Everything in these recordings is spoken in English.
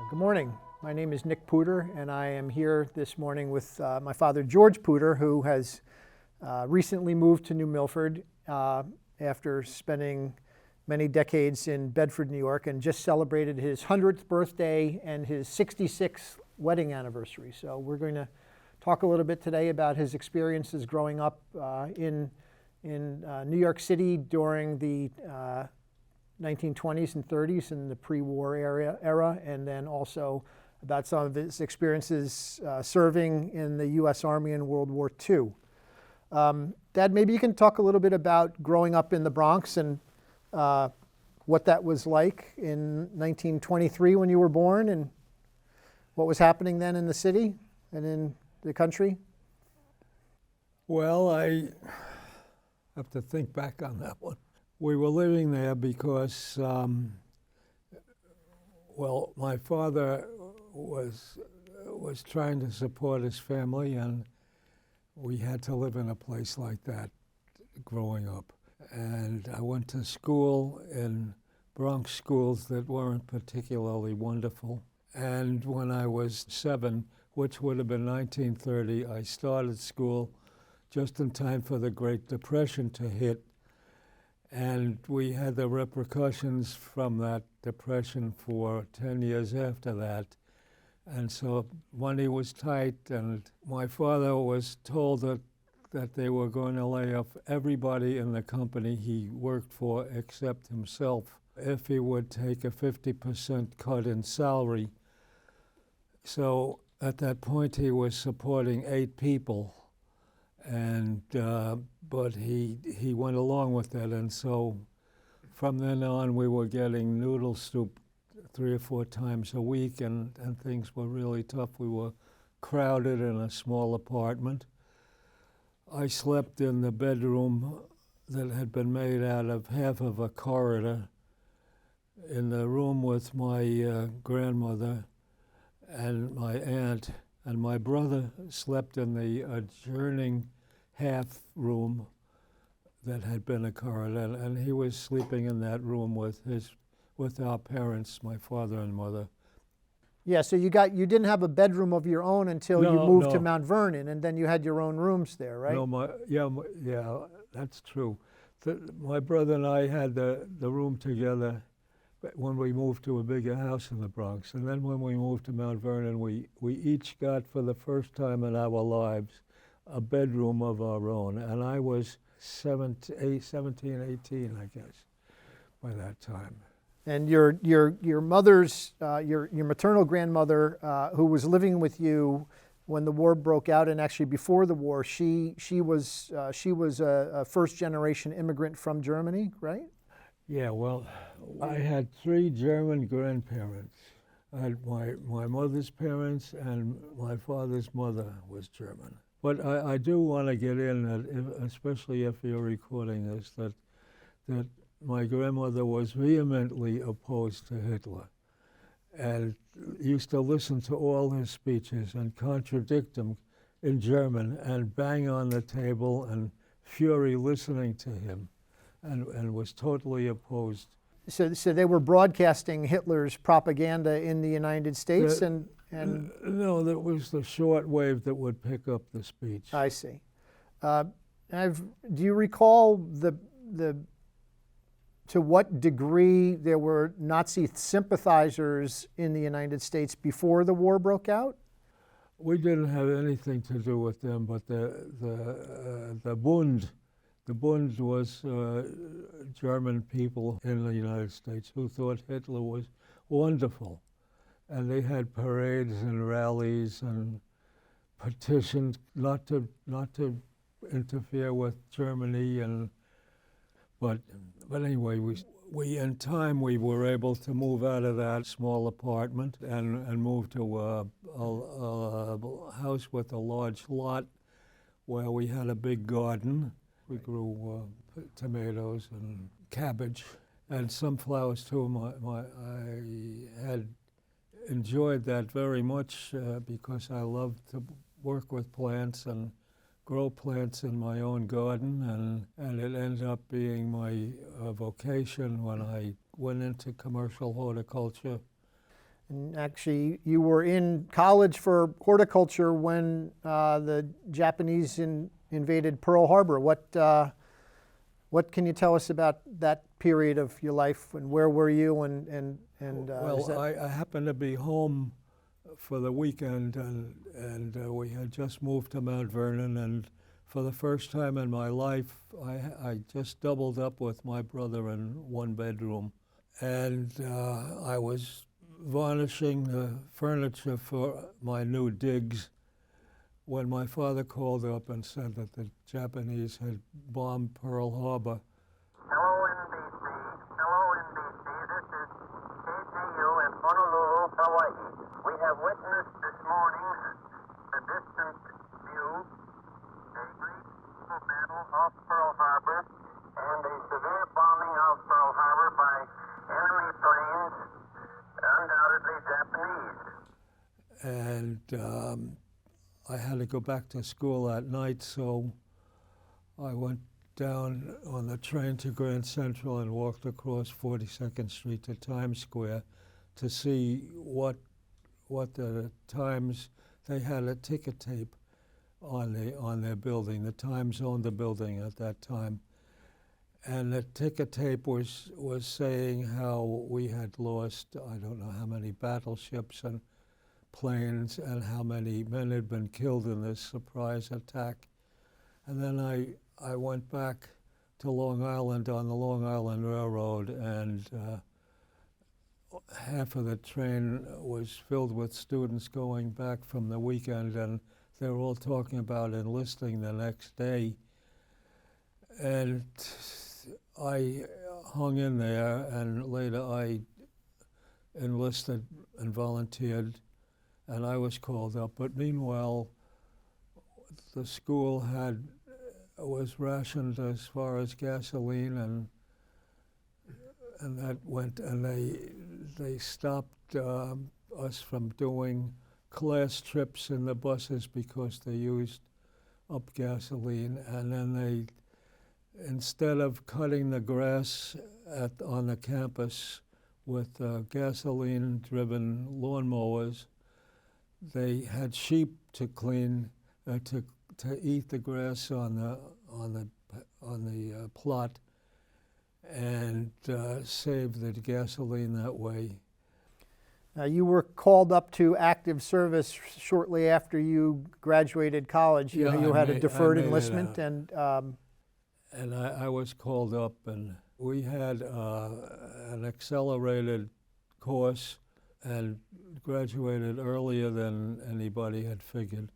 Good morning. My name is Nick Pouder, and I am here this morning with my father, George Pouder, who has recently moved to New Milford after spending many decades in Bedford, New York, and just celebrated his 100th birthday and his 66th wedding anniversary. So we're going to talk a little bit today about his experiences growing up in New York City during the 1920s and 30s in the pre-war era, and then also about some of his experiences serving in the U.S. Army in World War II. Dad, maybe you can talk a little bit about growing up in the Bronx and what that was like in 1923 when you were born, and what was happening then in the city and in the country. Well, I have to think back on that one. We were living there because, my father was trying to support his family, and we had to live in a place like that growing up. And I went to school in Bronx schools that weren't particularly wonderful. And when I was 7, which would have been 1930, I started school just in time for the Great Depression to hit. And we had the repercussions from that depression for 10 years after that. And so money was tight, and my father was told that they were going to lay off everybody in the company he worked for except himself if he would take a 50% cut in salary. So at that point he was supporting 8 people. And but he went along with that, and so from then on we were getting noodle soup 3 or 4 times a week, and things were really tough. We were crowded in a small apartment. I slept in the bedroom that had been made out of half of a corridor, in the room with my grandmother and my aunt, and my brother slept in the adjoining half room that had been a corridor, and he was sleeping in that room with our parents, my father and mother. Yeah, so you didn't have a bedroom of your own until you moved to Mount Vernon, and then you had your own rooms there, right? No, yeah, that's true. My brother and I had the room together when we moved to a bigger house in the Bronx, and then when we moved to Mount Vernon, we each got, for the first time in our lives, a bedroom of our own, and I was 17, 18, I guess, by that time. And your mother's, your maternal grandmother, who was living with you when the war broke out, and actually before the war, she was a first-generation immigrant from Germany, right? Yeah, well, I had 3 German grandparents. I had my mother's parents, and my father's mother was German. But I do want to get in, that especially if you're recording this, that my grandmother was vehemently opposed to Hitler and used to listen to all his speeches and contradict him in German and bang on the table and fury listening to him, and was totally opposed. So they were broadcasting Hitler's propaganda in the United States, No, that was the short wave that would pick up the speech. I see. Do you recall to what degree there were Nazi sympathizers in the United States before the war broke out? We didn't have anything to do with them, but the Bund. The Bund was German people in the United States who thought Hitler was wonderful. And they had parades and rallies and petitioned not to interfere with Germany, but anyway, we in time we were able to move out of that small apartment and move to a house with a large lot where we had a big garden. We grew tomatoes and cabbage and sunflowers too. I had enjoyed that very much because I loved to work with plants and grow plants in my own garden, and it ended up being my vocation when I went into commercial horticulture. And actually, you were in college for horticulture when the Japanese invaded Pearl Harbor. What can you tell us about that period of your life, and where were you? Well, I happened to be home for the weekend, and we had just moved to Mount Vernon, and for the first time in my life, I just doubled up with my brother in one bedroom. And I was varnishing the furniture for my new digs when my father called up and said that the Japanese had bombed Pearl Harbor. Hello, NBC. Hello, NBC. This is KGU in Honolulu, Hawaii. We have witnessed this morning a distant view, a brief battle off Pearl Harbor, and a severe bombing of Pearl Harbor by enemy planes, undoubtedly Japanese. And I had to go back to school that night, so I went down on the train to Grand Central and walked across 42nd Street to Times Square to see what the Times, they had a ticker tape on their building. The Times owned the building at that time. And the ticker tape was saying how we had lost, I don't know how many battleships and planes and how many men had been killed in this surprise attack. And then I went back to Long Island on the Long Island Railroad, and half of the train was filled with students going back from the weekend, and they were all talking about enlisting the next day. And I hung in there, and later I enlisted and volunteered, and I was called up. But meanwhile, the school was rationed as far as gasoline, and that went, and they stopped us from doing class trips in the buses because they used up gasoline. And then they, instead of cutting the grass on the campus with gasoline-driven lawnmowers, they had sheep to clean, to eat the grass on the plot, and save the gasoline that way. Now, you were called up to active service shortly after you graduated college. Yeah, you had a deferred I made enlistment, and I was called up, and we had an accelerated course and graduated earlier than anybody had figured.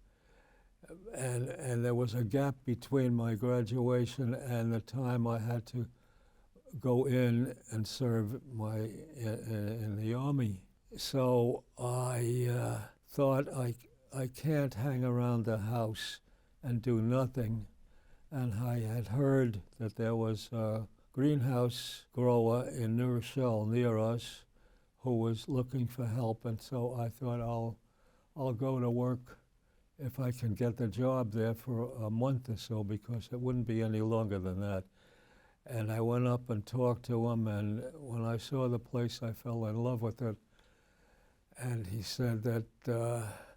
And there was a gap between my graduation and the time I had to go in and serve in the Army. So I thought I can't hang around the house and do nothing. And I had heard that there was a greenhouse grower in New Rochelle near us who was looking for help, and so I thought I'll go to work if I can get the job there for a month or so, because it wouldn't be any longer than that. And I went up and talked to him, and when I saw the place, I fell in love with it. And he said that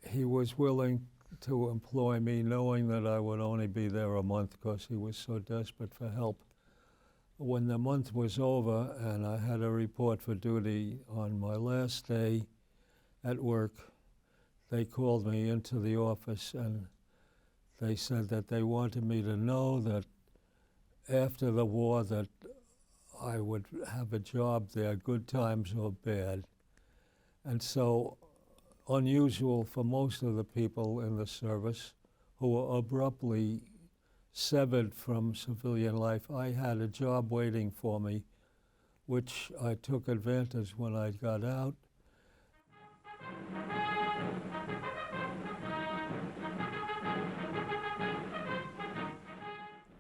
he was willing to employ me, knowing that I would only be there a month because he was so desperate for help. When the month was over and I had a report for duty on my last day at work, they called me into the office and they said that they wanted me to know that after the war that I would have a job there, good times or bad. And so, unusual for most of the people in the service who were abruptly severed from civilian life, I had a job waiting for me, which I took advantage when I got out.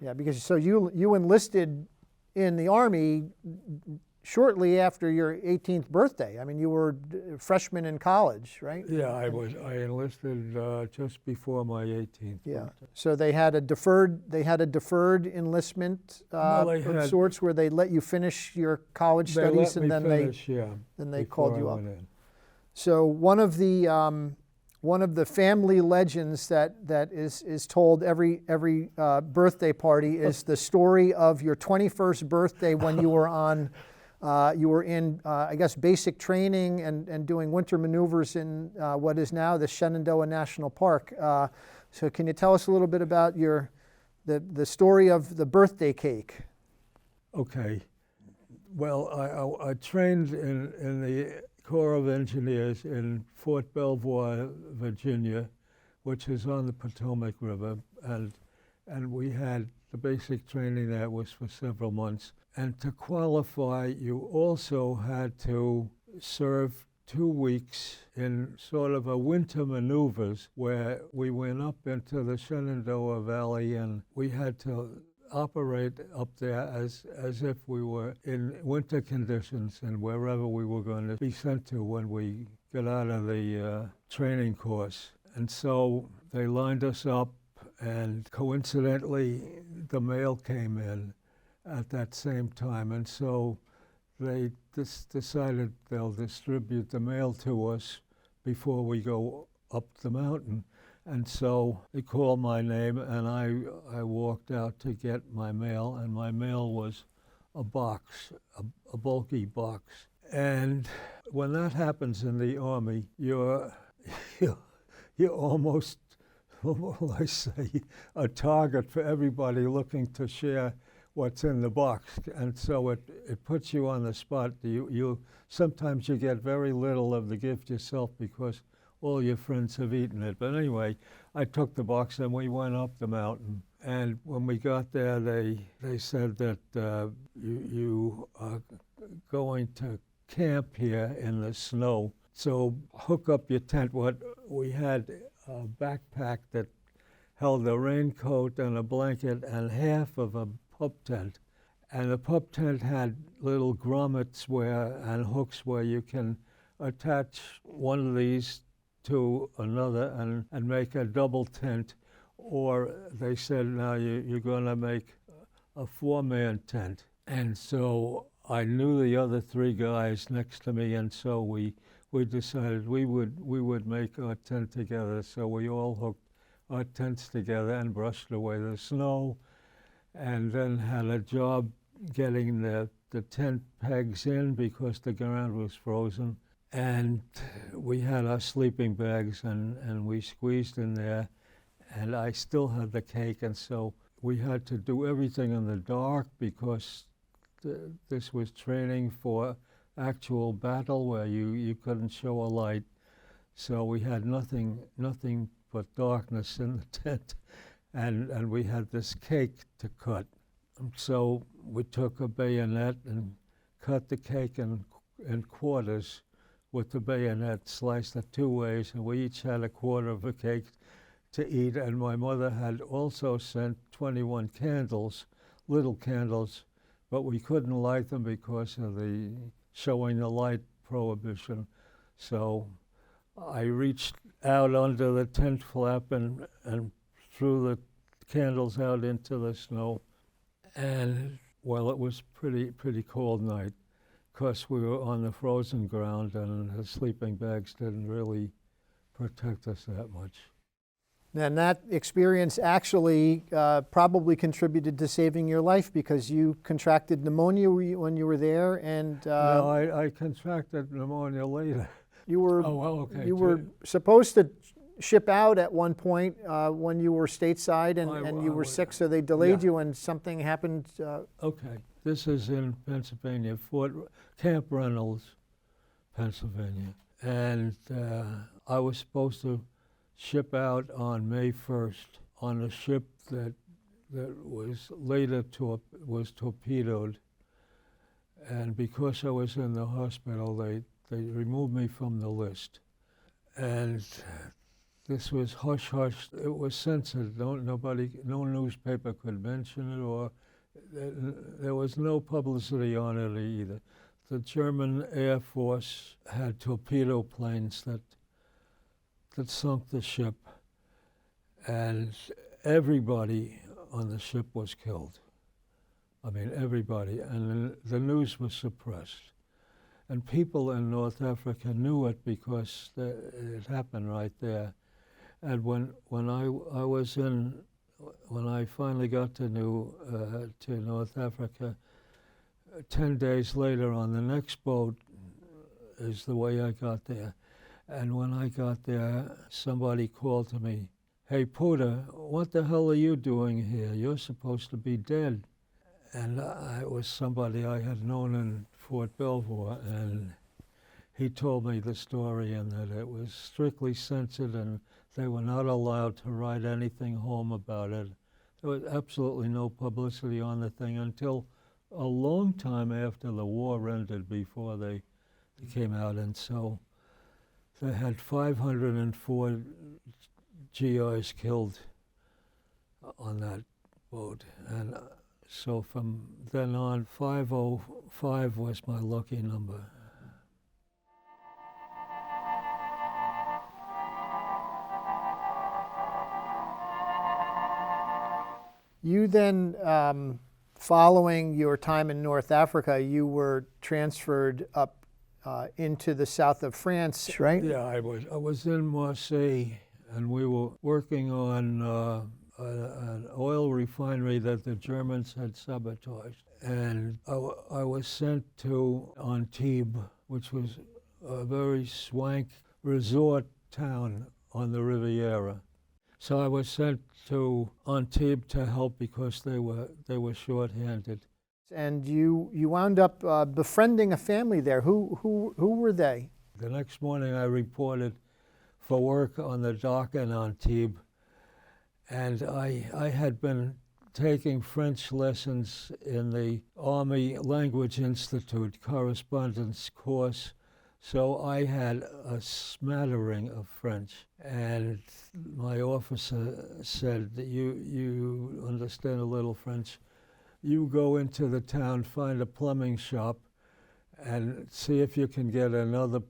yeah, because so you enlisted in the Army shortly after your 18th birthday. I mean, you were a freshman in college, right? Yeah, I enlisted just before my 18th. Yeah. birthday. So they had a deferred enlistment of sorts, where they let you finish your college studies, and then finish, then they before called you I up. went in. So one of the family legends that is told every birthday party is the story of your 21st birthday when you were on you were in I guess basic training and doing winter maneuvers in what is now the Shenandoah National Park. So can you tell us a little bit about the story of the birthday cake? Okay. Well, I trained in the Corps of Engineers in Fort Belvoir, Virginia, which is on the Potomac River, and we had the basic training there was for several months. And to qualify, you also had to serve 2 weeks in sort of a winter maneuvers where we went up into the Shenandoah Valley and we had to operate up there as if we were in winter conditions and wherever we were going to be sent to when we got out of the training course. And so they lined us up, and coincidentally the mail came in at that same time, and so they decided they'll distribute the mail to us before we go up the mountain. And so they called my name, and I walked out to get my mail, and my mail was a box, a bulky box. And when that happens in the Army, you're almost, what will I say, a target for everybody looking to share what's in the box. And so it puts you on the spot. You sometimes you get very little of the gift yourself because all your friends have eaten it. But anyway, I took the box and we went up the mountain. And when we got there, they said that you are going to camp here in the snow. So hook up your tent. What we had a backpack that held a raincoat and a blanket and half of a pup tent. And the pup tent had little grommets and hooks where you can attach one of these to another and make a double tent, or they said, now you're going to make a 4-man tent. And so I knew the other 3 guys next to me, and so we decided we would make our tent together. So we all hooked our tents together and brushed away the snow, and then had a job getting the tent pegs in because the ground was frozen. And we had our sleeping bags, and we squeezed in there, and I still had the cake, and so we had to do everything in the dark because this was training for actual battle where you couldn't show a light. So we had nothing but darkness in the tent, and we had this cake to cut. So we took a bayonet and cut the cake in quarters with the bayonet, sliced it 2 ways, and we each had a quarter of a cake to eat. And my mother had also sent 21 candles, little candles, but we couldn't light them because of the showing the light prohibition. So I reached out under the tent flap and threw the candles out into the snow. And well, it was pretty cold night, because we were on the frozen ground and the sleeping bags didn't really protect us that much. And that experience actually probably contributed to saving your life because you contracted pneumonia when you were there, and No, I contracted pneumonia later. you were Oh, well, okay. you were supposed to ship out at one point when you were stateside, and you were sick, so they delayed you, and something happened. Okay, this is in Pennsylvania, Camp Reynolds, Pennsylvania, and I was supposed to ship out on May 1st on a ship that was later was torpedoed, and because I was in the hospital, they removed me from the list, and this was hush hush. It was censored. No newspaper could mention it, or there was no publicity on it either. The German Air Force had torpedo planes that sunk the ship, and everybody on the ship was killed. I mean, everybody, and the news was suppressed. And people in North Africa knew it because it happened right there. And when I finally got to North Africa, 10 days later on the next boat is the way I got there. And when I got there, somebody called to me, "Hey, Pouder, what the hell are you doing here? You're supposed to be dead." And it was somebody I had known in Fort Belvoir, and he told me the story and that it was strictly censored and they were not allowed to write anything home about it. There was absolutely no publicity on the thing until a long time after the war ended, before they came out. And so they had 504 GIs killed on that boat. And so from then on, 505 was my lucky number. You then, following your time in North Africa, you were transferred up into the south of France, right? Yeah, I was in Marseille, and we were working on an oil refinery that the Germans had sabotaged. And I was sent to Antibes, which was a very swank resort town on the Riviera. So I was sent to Antibes to help because they were short-handed. And you wound up befriending a family there. Who were they? The next morning I reported for work on the dock in Antibes, and I had been taking French lessons in the Army Language Institute correspondence course, so I had a smattering of French. And my officer said, you understand a little French. You go into the town, find a plumbing shop, and see if you can get another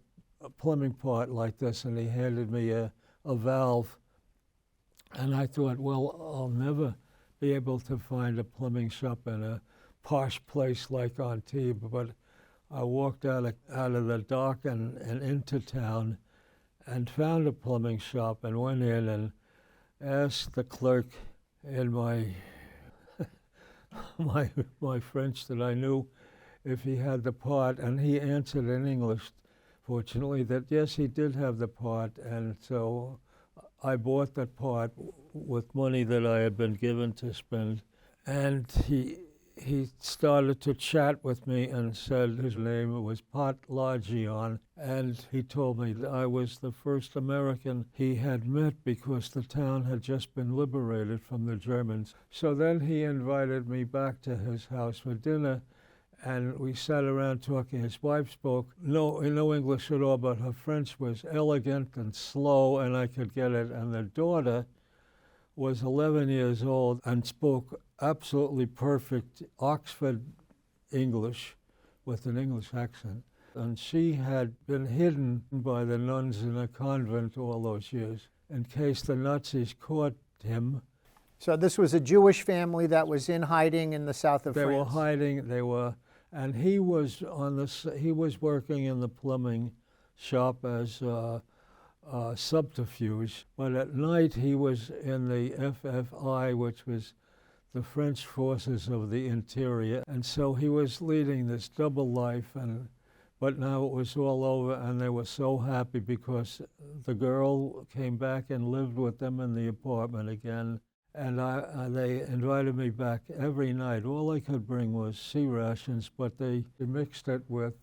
plumbing part like this. And he handed me a valve. And I thought, well, I'll never be able to find a plumbing shop in a posh place like Antibes. But I walked out of the dock and into town and found a plumbing shop and went in and asked the clerk in my my French that I knew if he had the part, and he answered in English, fortunately, that yes, he did have the part. And so I bought that part with money that I had been given to spend. And he started to chat with me and said his name was Pat Lagion, and he told me that I was the first American he had met because the town had just been liberated from the Germans. So then he invited me back to his house for dinner, and we sat around talking. His wife spoke no English at all, but her French was elegant and slow, and I could get it. And the daughter was 11 years old and spoke absolutely perfect Oxford English with an English accent. And she had been hidden by the nuns in a convent all those years in case the Nazis caught him. So this was a Jewish family that was in hiding in the south of France. They were hiding, and he was working in the plumbing shop as subterfuge, but at night he was in the FFI, which was the French Forces of the Interior, and so he was leading this double life. But now it was all over, and they were so happy because the girl came back and lived with them in the apartment again, and they invited me back every night. All I could bring was sea rations, but they mixed it with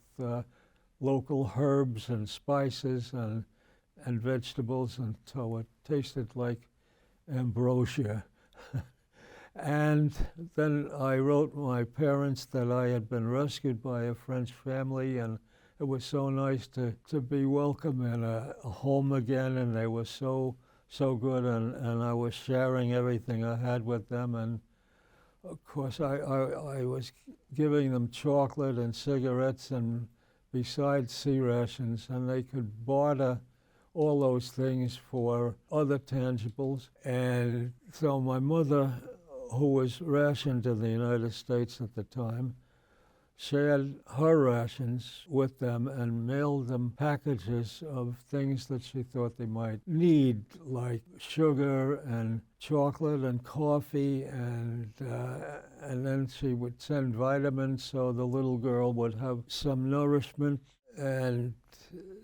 local herbs and spices and vegetables, and so it tasted like ambrosia. And then I wrote my parents that I had been rescued by a French family, and it was so nice to be welcome in a home again, and they were so good, and I was sharing everything I had with them. And of course I was giving them chocolate and cigarettes and besides sea rations, and they could barter all those things for other tangibles. And so my mother, who was rationed in the United States at the time, shared her rations with them and mailed them packages of things that she thought they might need, like sugar and chocolate and coffee, and then she would send vitamins so the little girl would have some nourishment. And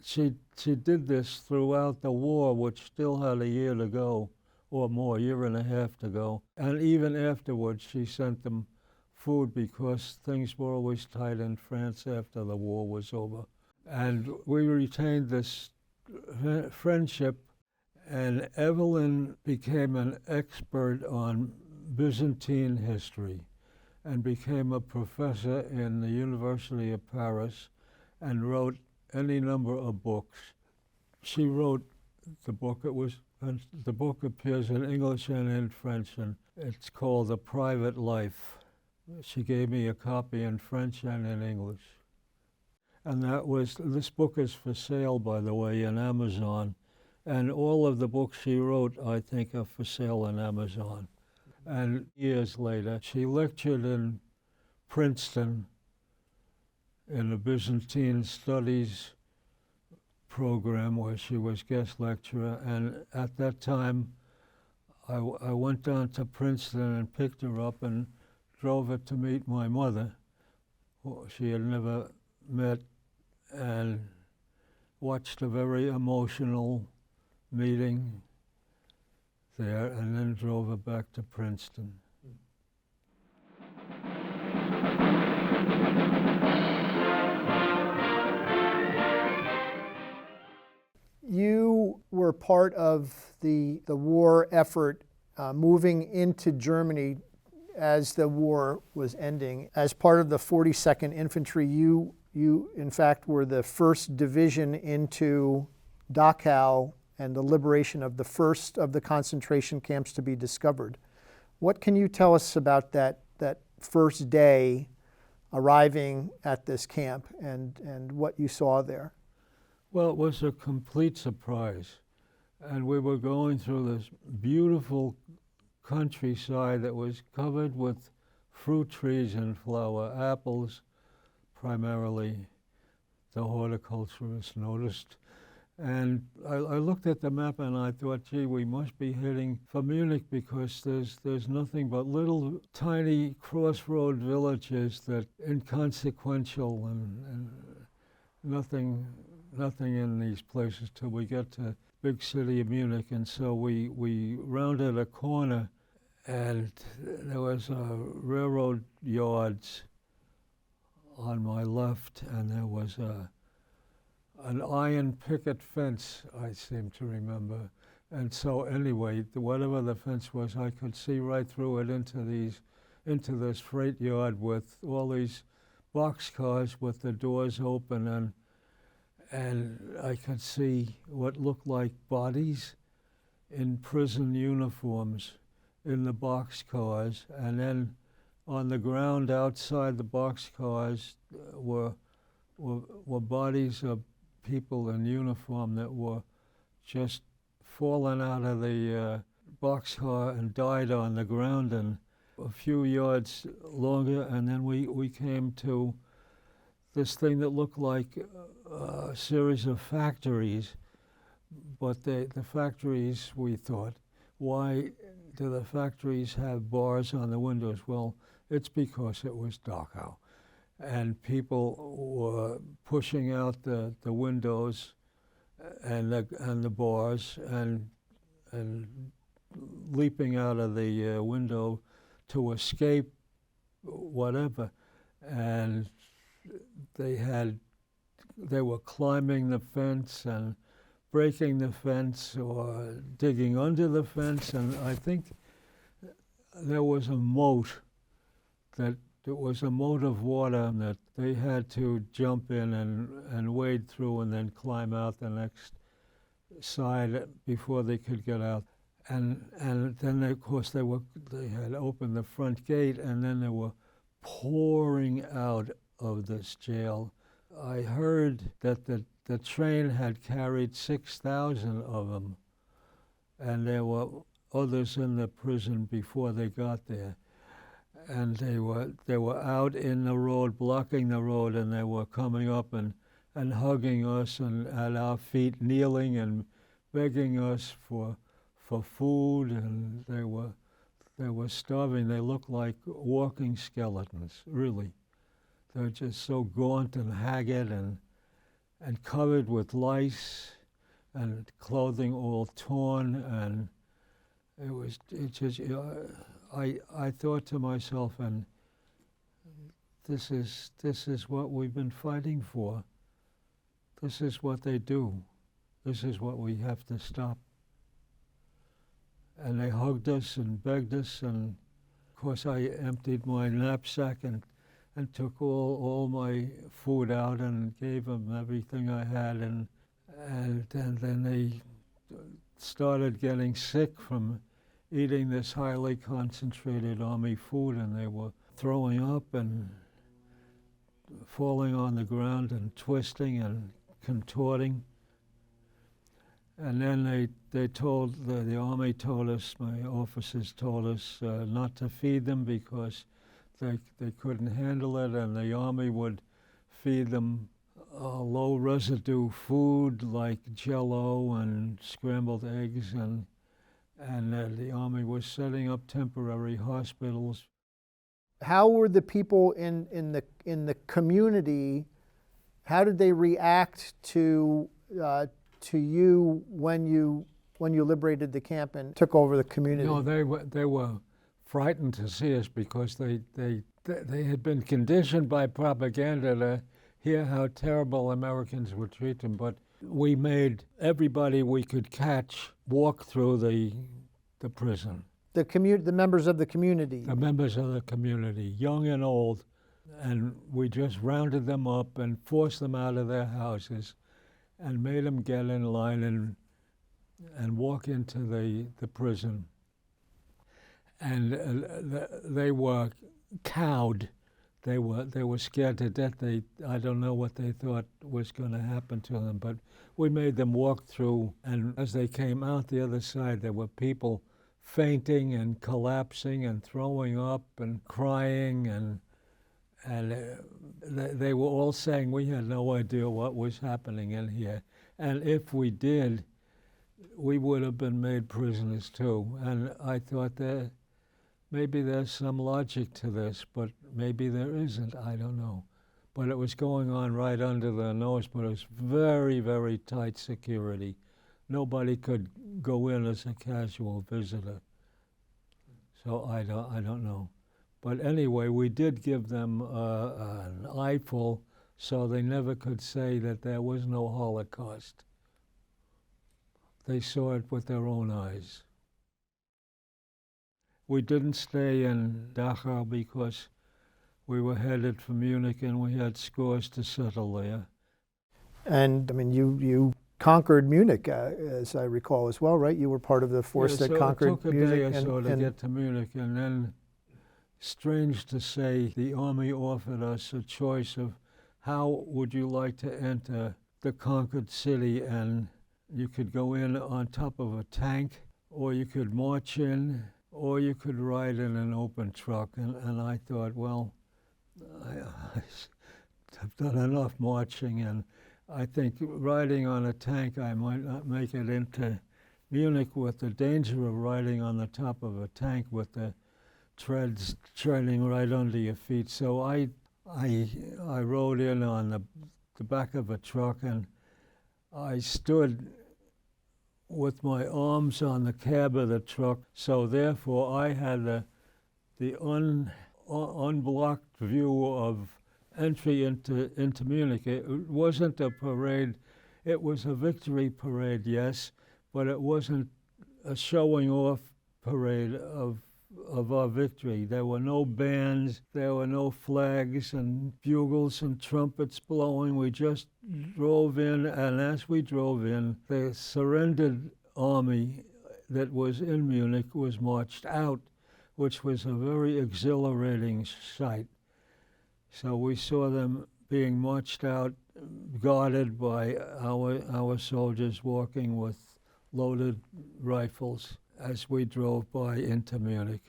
she did this throughout the war, which still had a year to go, or more, year and a half to go. And even afterwards, she sent them food because things were always tight in France after the war was over. And we retained this friendship, and Evelyn became an expert on Byzantine history and became a professor in the University of Paris and wrote any number of books. She wrote the book. The book appears in English and in French, and it's called The Private Life. She gave me a copy in French and in English. And this book is for sale, by the way, in Amazon. And all of the books she wrote, I think, are for sale on Amazon. And years later, she lectured in Princeton in the Byzantine Studies program where she was guest lecturer. And at that time, I went down to Princeton and picked her up and drove her to meet my mother, who she had never met, and watched a very emotional meeting there, and then drove her back to Princeton. You were part of the war effort moving into Germany as the war was ending. As part of the 42nd Infantry, you in fact were the first division into Dachau and the liberation of the first of the concentration camps to be discovered. What can you tell us about that first day arriving at this camp and what you saw there? Well, it was a complete surprise. And we were going through this beautiful countryside that was covered with fruit trees in flower, apples primarily, the horticulturists noticed. And I looked at the map and I thought, gee, we must be heading for Munich because there's nothing but little tiny crossroad villages that inconsequential and nothing in these places till we get to big city of Munich. And so we rounded a corner and there was railroad yards on my left, and there was an iron picket fence, I seem to remember. And so anyway, whatever the fence was, I could see right through it into this freight yard with all these boxcars with the doors open, and I could see what looked like bodies in prison uniforms in the boxcars, and then on the ground outside the boxcars were bodies of people in uniform that were just fallen out of the boxcar and died on the ground. And a few yards longer, and then we came to this thing that looked like a series of factories, but the factories, we thought, why do the factories have bars on the windows? Well, it's because it was Dachau, and people were pushing out the windows and the bars and leaping out of the window to escape whatever, and they were climbing the fence and breaking the fence or digging under the fence, and I think there was a moat of water that they had to jump in and wade through and then climb out the next side before they could get out. And then of course they had opened the front gate, and then they were pouring out of this jail. I heard that the train had carried 6,000 of them, and there were others in the prison before they got there. and they were out in the road, blocking the road, and they were coming up and hugging us and at our feet, kneeling and begging us for food, and they were starving. They looked like walking skeletons, really. They're just so gaunt and haggard and covered with lice and clothing all torn, and I thought to myself, and this is what we've been fighting for. This is what they do. This is what we have to stop. And they hugged us and begged us, and of course I emptied my knapsack and took all my food out and gave them everything I had, and then they started getting sick from eating this highly concentrated army food, and they were throwing up and falling on the ground and twisting and contorting. And then the army told us, my officers told us not to feed them because they couldn't handle it, and the army would feed them low residue food like Jell-O and scrambled eggs, and the army was setting up temporary hospitals. How were the people in the community? How did they react to you when you liberated the camp and took over the community? No, they were frightened to see us because they had been conditioned by propaganda to hear how terrible Americans would treat them. But we made everybody we could catch walk through the prison. The members of the community. The members of the community, young and old, and we just rounded them up and forced them out of their houses and made them get in line and walk into the prison. And they were cowed. They were scared to death. I don't know what they thought was going to happen to them, but we made them walk through, and as they came out the other side, there were people fainting and collapsing and throwing up and crying, and they were all saying we had no idea what was happening in here, and if we did, we would have been made prisoners too. And I thought that maybe there's some logic to this, but maybe there isn't, I don't know. But it was going on right under their nose, but it was very, very tight security. Nobody could go in as a casual visitor. So I don't know. But anyway, we did give them an eyeful so they never could say that there was no Holocaust. They saw it with their own eyes. We didn't stay in Dachau because we were headed for Munich and we had scores to settle there. And I mean, you conquered Munich, as I recall as well, right? You were part of the force that conquered Munich. It took a day or so to get to Munich, and then, strange to say, the army offered us a choice of how would you like to enter the conquered city, and you could go in on top of a tank, or you could march in, or you could ride in an open truck. And I thought, well, I've done enough marching, and I think riding on a tank, I might not make it into Munich with the danger of riding on the top of a tank with the treads treading right under your feet. So I rode in on the back of a truck, and I stood with my arms on the cab of the truck. So therefore, I had the unblocked view of entry into Munich. It wasn't a parade. It was a victory parade, yes, but it wasn't a showing off parade of our victory. There were no bands, there were no flags and bugles and trumpets blowing. We just drove in, and as we drove in, the surrendered army that was in Munich was marched out, which was a very exhilarating sight. So we saw them being marched out, guarded by our soldiers walking with loaded rifles as we drove by into Munich.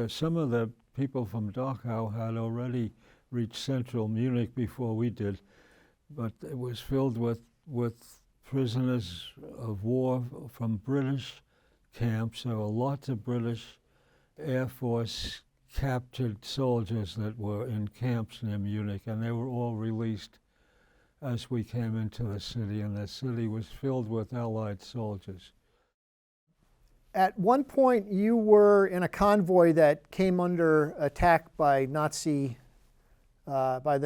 Some of the people from Dachau had already reached central Munich before we did, but it was filled with prisoners of war from British camps. There were lots of British Air Force captured soldiers that were in camps near Munich, and they were all released as we came into the city, and the city was filled with Allied soldiers. At one point, you were in a convoy that came under attack by the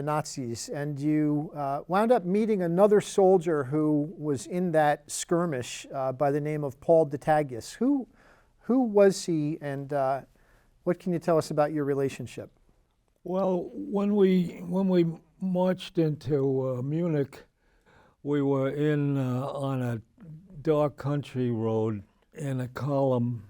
Nazis, and you wound up meeting another soldier who was in that skirmish by the name of Paul Detagius. Who was he, and what can you tell us about your relationship? Well, when we marched into Munich, we were on a dark country road in a column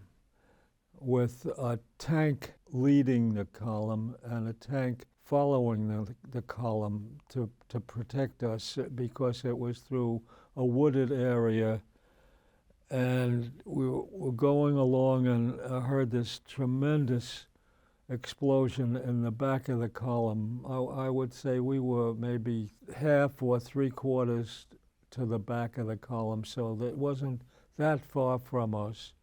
with a tank leading the column and a tank following the column to protect us, because it was through a wooded area. And we were going along, and I heard this tremendous explosion in the back of the column. I would say we were maybe half or three-quarters to the back of the column, so that it wasn't that far from us.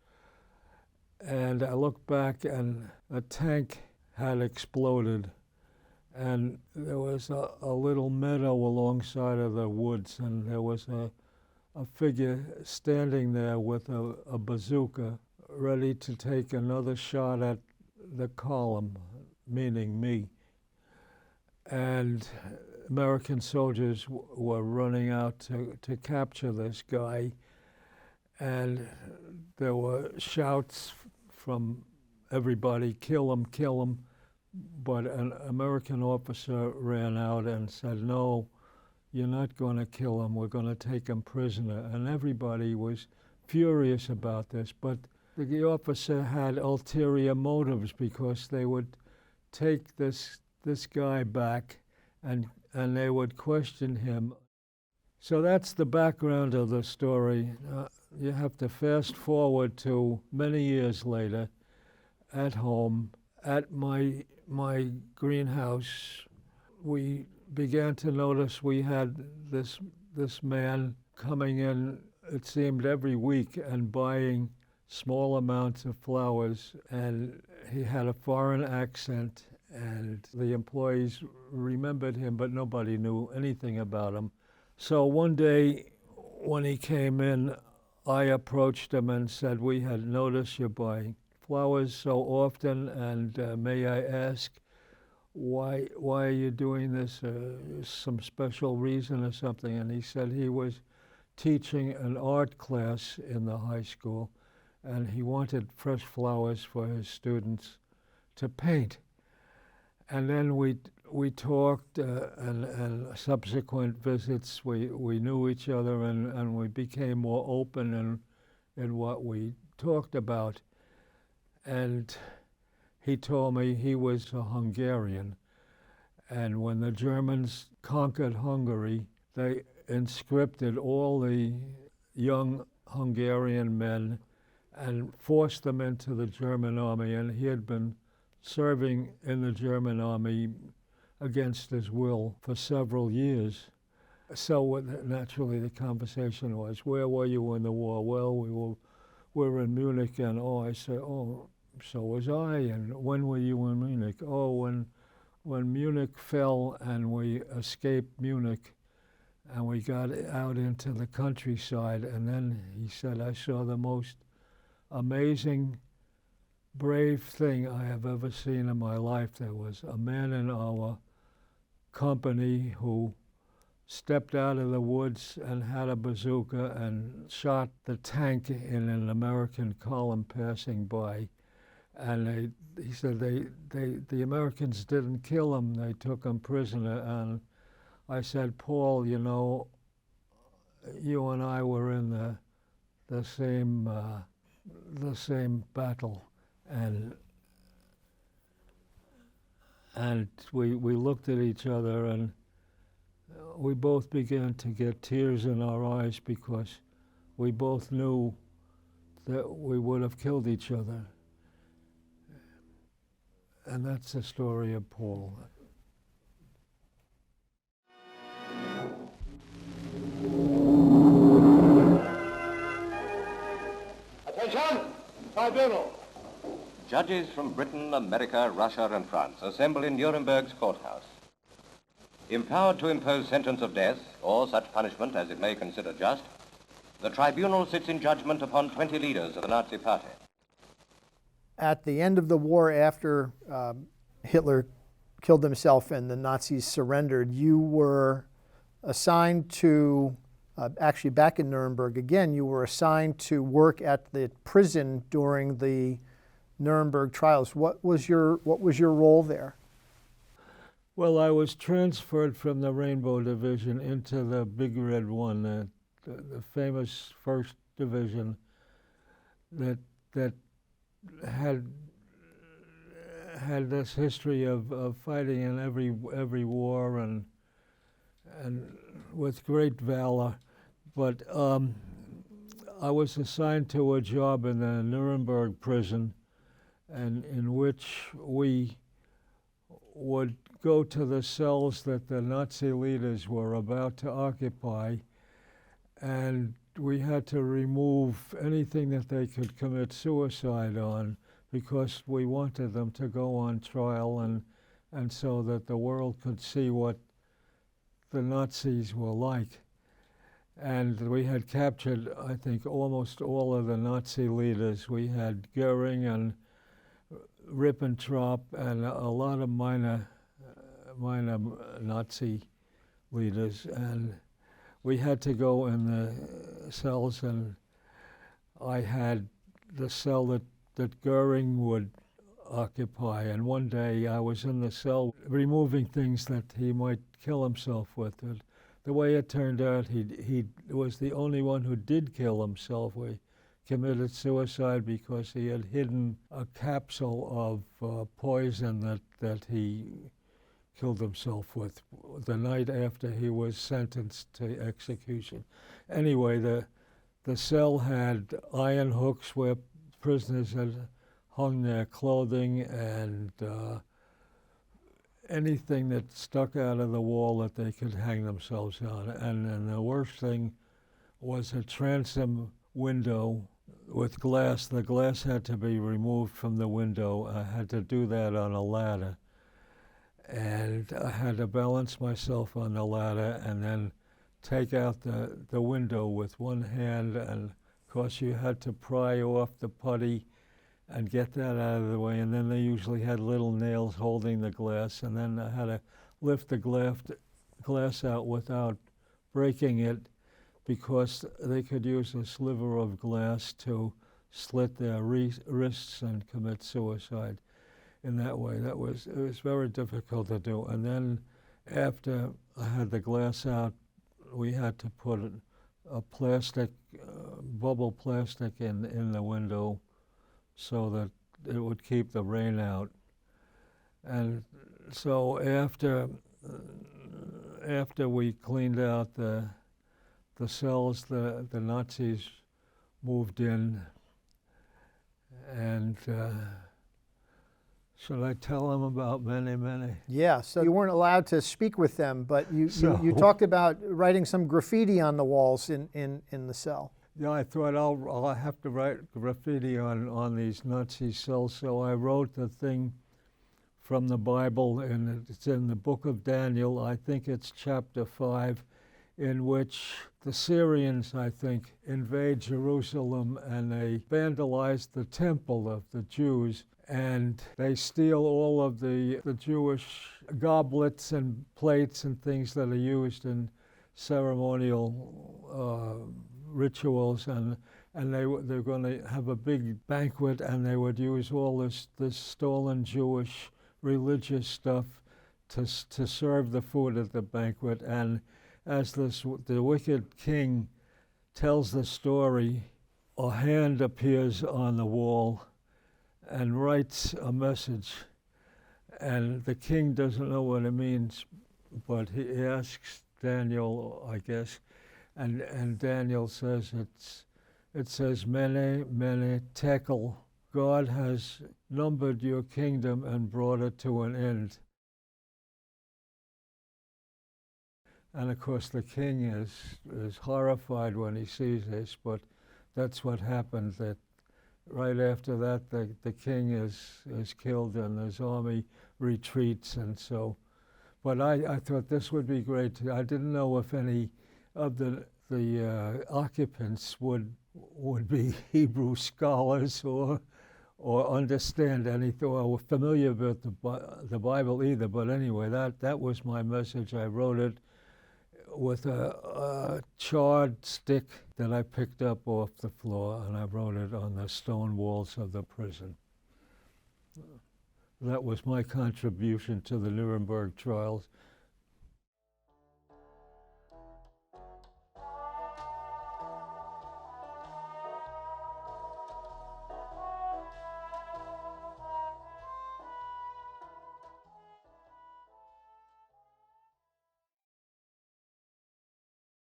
And I looked back, and a tank had exploded, and there was a little meadow alongside of the woods, and there was a figure standing there with a bazooka, ready to take another shot at the column, meaning me. And American soldiers were running out to capture this guy, and there were shouts from everybody, kill him, kill him. But an American officer ran out and said, no, you're not going to kill him, we're going to take him prisoner. And everybody was furious about this, but the officer had ulterior motives, because they would take this guy back and they would question him. So that's the background of the story. You have to fast forward to many years later, at home, at my greenhouse. We began to notice we had this man coming in, it seemed, every week and buying small amounts of flowers, and he had a foreign accent, and the employees remembered him, but nobody knew anything about him. So one day when he came in, I approached him and said, we had noticed you buying flowers so often, and may I ask, why are you doing this? Some special reason or something? And he said he was teaching an art class in the high school, and he wanted fresh flowers for his students to paint. And then we talked, and subsequent visits, we knew each other, and we became more open in what we talked about. And he told me he was a Hungarian, and when the Germans conquered Hungary, they conscripted all the young Hungarian men and forced them into the German army, and he had been serving in the German army against his will for several years. So naturally the conversation was, where were you in the war? Well, we were in Munich, and I said, so was I, and when were you in Munich? When Munich fell and we escaped Munich and we got out into the countryside, and then he said, I saw the most amazing, brave thing I have ever seen in my life. There was a man in our company who stepped out of the woods and had a bazooka and shot the tank in an American column passing by. And he said the Americans didn't kill him, they took him prisoner. And I said, Paul, you know, you and I were in the same battle, and we looked at each other, and we both began to get tears in our eyes, because we both knew that we would have killed each other. And that's the story of Paul. Attention! Tribunal! Judges from Britain, America, Russia, and France assemble in Nuremberg's courthouse. Empowered to impose sentence of death, or such punishment as it may consider just, the tribunal sits in judgment upon 20 leaders of the Nazi Party. At the end of the war, after Hitler killed himself and the Nazis surrendered, you were assigned to, actually back in Nuremberg again, you were assigned to work at the prison during the Nuremberg trials. What was your role there? Well, I was transferred from the Rainbow Division into the Big Red One, the famous First Division that had this history of fighting in every war and with great valor. But I was assigned to a job in the Nuremberg prison, and in which we would go to the cells that the Nazi leaders were about to occupy, and we had to remove anything that they could commit suicide on, because we wanted them to go on trial and so that the world could see what the Nazis were like. And we had captured, I think, almost all of the Nazi leaders. We had Goering and Ribbentrop and a lot of minor Nazi leaders, and we had to go in the cells, and I had the cell that Goering would occupy, and one day I was in the cell removing things that he might kill himself with. And the way it turned out, he was the only one who did kill himself. We committed suicide because he had hidden a capsule of poison that he killed himself with the night after he was sentenced to execution. Anyway, the cell had iron hooks where prisoners had hung their clothing and anything that stuck out of the wall that they could hang themselves on. And the worst thing was a transom window with glass. The glass had to be removed from the window. I had to do that on a ladder. And I had to balance myself on the ladder and then take out the window with one hand, and of course you had to pry off the putty and get that out of the way, and then they usually had little nails holding the glass, and then I had to lift the glass out without breaking it, because they could use a sliver of glass to slit their wrists and commit suicide in that way. It was very difficult to do. And then after I had the glass out, we had to put a plastic, bubble plastic in the window so that it would keep the rain out. And so after we cleaned out the cells, the Nazis moved in, and should I tell them about many? Yeah, so you weren't allowed to speak with them, but you No. talked about writing some graffiti on the walls in the cell. Yeah, I thought I'll have to write graffiti on these Nazi cells, so I wrote the thing from the Bible, and it's in the book of Daniel. I think it's chapter 5, in which the Syrians, I think, invade Jerusalem, and they vandalize the temple of the Jews, and they steal all of the Jewish goblets and plates and things that are used in ceremonial rituals, and they're going to have a big banquet, and they would use all this stolen Jewish religious stuff to serve the food at the banquet. And as the wicked king tells the story, a hand appears on the wall and writes a message, and the king doesn't know what it means, but he asks Daniel, I guess, and Daniel says it says mene, mene, tekel, God has numbered your kingdom and brought it to an end. And of course the king is horrified when he sees this, but that's what happened, that right after that the king is killed and his army retreats, and so. But I thought this would be great. I didn't know if any of the occupants would be Hebrew scholars or understand anything or were familiar with the Bible either. But anyway, that was my message. I wrote it with a charred stick that I picked up off the floor, and I wrote it on the stone walls of the prison. That was my contribution to the Nuremberg trials,